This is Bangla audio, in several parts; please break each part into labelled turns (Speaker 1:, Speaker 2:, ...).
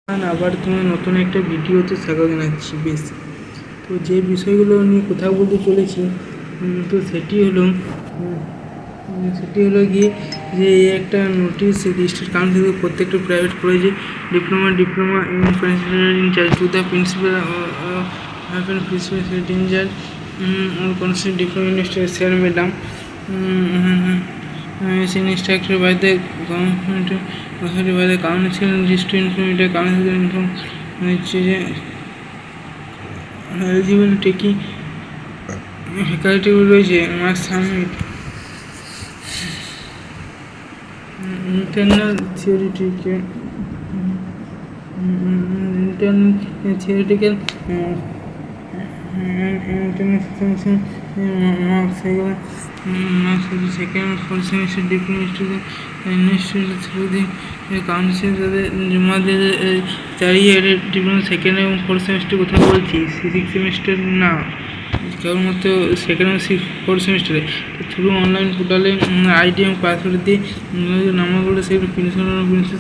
Speaker 1: আবার তোমার নতুন একটা ভিডিওতে স্বাগত জানাচ্ছি। বেশ, তো যে বিষয়গুলো নিয়ে কথা বলতে চলেছি, তো সেটি হলো গিয়ে যে একটা নোটিশ ডিস্ট্রিক্ট কাউন্সিল থেকে প্রত্যেকটা প্রাইভেট কলেজে diploma in in charge to the principal in charge consent diploma ইনস্টার sir madam instructed by the government authority by the council just to inform the council inform which is eligible taking faculty রয়েছে must submit internal theoretical marks second full semester diploma student through the council তাদের জমা দিয়ে চালিয়ে ডিপ্লোমা সেকেন্ড এবং ফোর্থ সেমিস্টার কথা বলছি, সিক্স সেমিস্টার না, কেবলমাত্র সেকেন্ড এবং ফোর্থ সেমিস্টারে থ্রু অনলাইন পোর্টালে আইডি এবং পাসওয়ার্ড দিয়ে নাম্বারগুলো সেগুলো প্রিন্সিপাল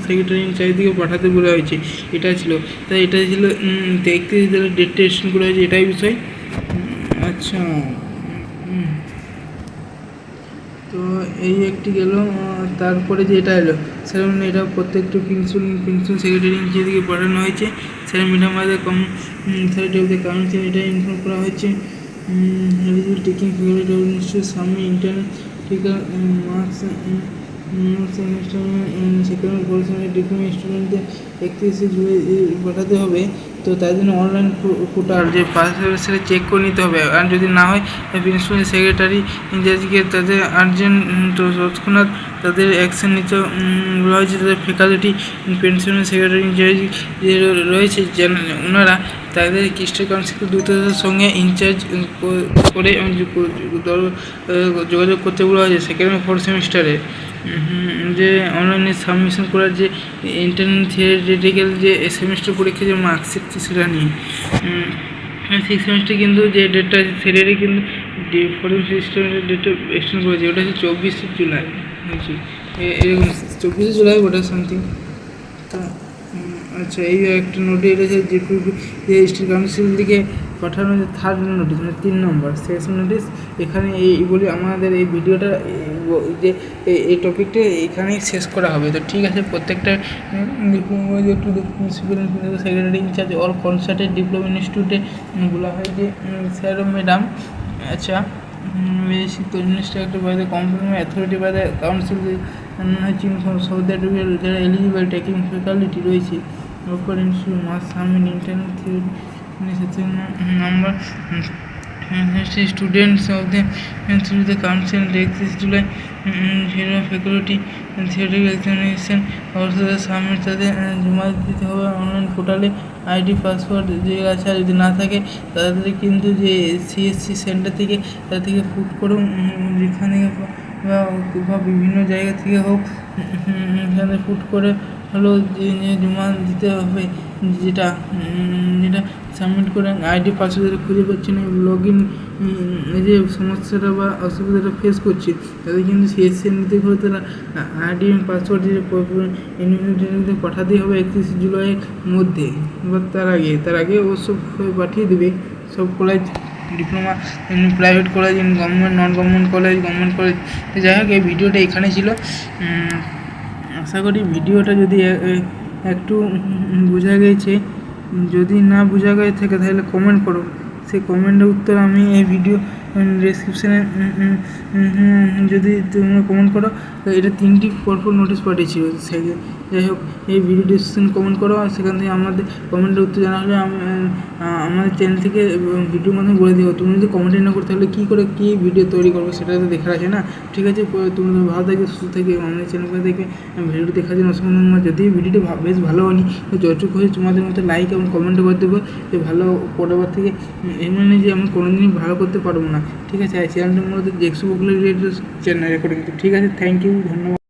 Speaker 1: সেক্রেটারি চারিদিকে পাঠাতে বলা হয়েছে। এটা ছিল দেখতে ডেটটা এক্সটেন্ড করা হয়েছে, এটাই বিষয়। আচ্ছা, তো এই একটি গেল। তারপরে যে এটা এলো স্যার এটা প্রত্যেকটা প্রিন্সিপাল সেক্রেটারি যেদিকে পাঠানো হয়েছে। স্যার ম্যাডাম আমাদের স্যার কাউন্সিল এটা ইনফর্ম করা হয়েছে। টেকিং সামনে ইন্টারনেটিক্যাল marks semester second fourth semester diploma স্টুডেন্টদের 31 জুলাই পাঠাতে হবে। তো তার জন্য অনলাইন পোর্টাল যে পাস সেটা চেক করে নিতে হবে, আর যদি না হয় প্রিন্সিপাল সেক্রেটারি ইনচার্জকে তাদের আর্জেন্ট তৎক্ষণাৎ তাদের অ্যাকশন নিতে বলা হয়েছে। তাদের ফ্যাকাল্টি প্রিন্সিপাল সেক্রেটারি ইনচার্জ যে রয়েছে ওনারা তাদের ডিস্ট্রিক্ট কাউন্সিল দ্রুততার সঙ্গে ইনচার্জ করে যোগাযোগ করতে বলা হয়েছে। সেকেন্ড ফোর্থ সেমিস্টারে যে অনলাইনে সাবমিশন করার যে ইন্টারনাল থিওরিটিক্যাল যে সেমিস্টার পরীক্ষা যে মার্কশিট সেটা নিয়ে সিক্স সেমিস্টার কিন্তু যে ডেটটা আছে সেটারই কিন্তু ফোর্থ সেমিস্টারের ডেটটা এক্সটেন্ড করেছে। ওটা হচ্ছে 24 জুলাই হয়েছে, এরকম 24 জুলাই ওটা সামথিং। তো আচ্ছা, এই একটা নোটিশ রয়েছে যে ডিস্ট্রিক্ট কাউন্সিল থেকে পাঠানো যে থার্ড নোটিশ, মানে 3 নম্বর শেষ নোটিশ। এখানে এই বলে আমাদের এই ভিডিওটা যে এই টপিকটা এখানেই শেষ করা হবে। তো ঠিক আছে, প্রত্যেকটা principal secretary in-charge all concerned diploma ইনস্টিটিউটে বলা হয় যে স্যার ম্যাডাম। আচ্ছা, instructed by the competent authority by the council যারা এলিজিবল টেকিং ফ্যাকাল্টি রয়েছে must submit internal theory number students of the council 31 July faculty theoretical examination অবশ্যই সাবমিট তাদের জমা দিতে হবে অনলাইন পোর্টালে আইডি পাসওয়ার্ড যে আছে। আর যদি না থাকে তাদের কিন্তু যে সিএসসি সেন্টার থেকে তাদের থেকে ফুট করুন, যেখান থেকে বা বিভিন্ন জায়গা থেকে হোক এখানে ফুট করে হলো যে জমা দিতে হবে, যেটা সাবমিট করে আইডি পাসওয়ার্ড খুঁজে পাচ্ছি না, লগ ইন যে সমস্যাটা বা অসুবিধাটা ফেস করছে তাদের কিন্তু সিএসসি নিতে হলে তারা আইডি এবং পাসওয়ার্ড যে পাঠাতেই হবে 31 জুলাইয়ের মধ্যে বা তার আগে ও সব পাঠিয়ে দেবে। সব college diploma private college, government non government college, government college. যাই হোক, এই ভিডিওটা এখানে ছিল। আশা করি ভিডিওটা যদি একটু বোঝা গেছে, যদি না বোঝা গিয়ে থাকে তাহলে কমেন্ট করো, সেই কমেন্টের উত্তর আমি এই ভিডিও ডেসক্রিপশানে যদি তোমরা কমেন্ট করো। তো এটা 3টি পরপর নোটিশ পাঠিয়েছিল। যাই হোক, এই ভিডিও ডেসক্রিপশানে কমেন্ট করো, আর সেখান থেকে আমাদের কমেন্টের উত্তর জানা হলে আমাদের চ্যানেল থেকে ভিডিওর মাধ্যমে বলে দেবো। তুমি যদি কমেন্ট না করতে তাহলে কী ভিডিও তৈরি করবো সেটা তো দেখার আছে না। ঠিক আছে, তুমি ভালো থাকবে, সুস্থ থাকবে, আমাদের চ্যানেল থেকে ভিডিওটি দেখার জন্য অসংখ্য ধন্যবাদ। যদি ভিডিওটি বেশ ভালো হয়নি তো যতটুকু হয়েছে তোমাদের মতো লাইক এবং কমেন্ট করে দেবো যে ভালো পরবার থেকে। এমনি যে আমি কোনোদিনই ভালো করতে পারবো না। ঠিক আছে, চ্যানেলটার মধ্যে দেখছো চ্যানেল রেকর্ডিং। ঠিক আছে, থ্যাংক ইউ, ধন্যবাদ।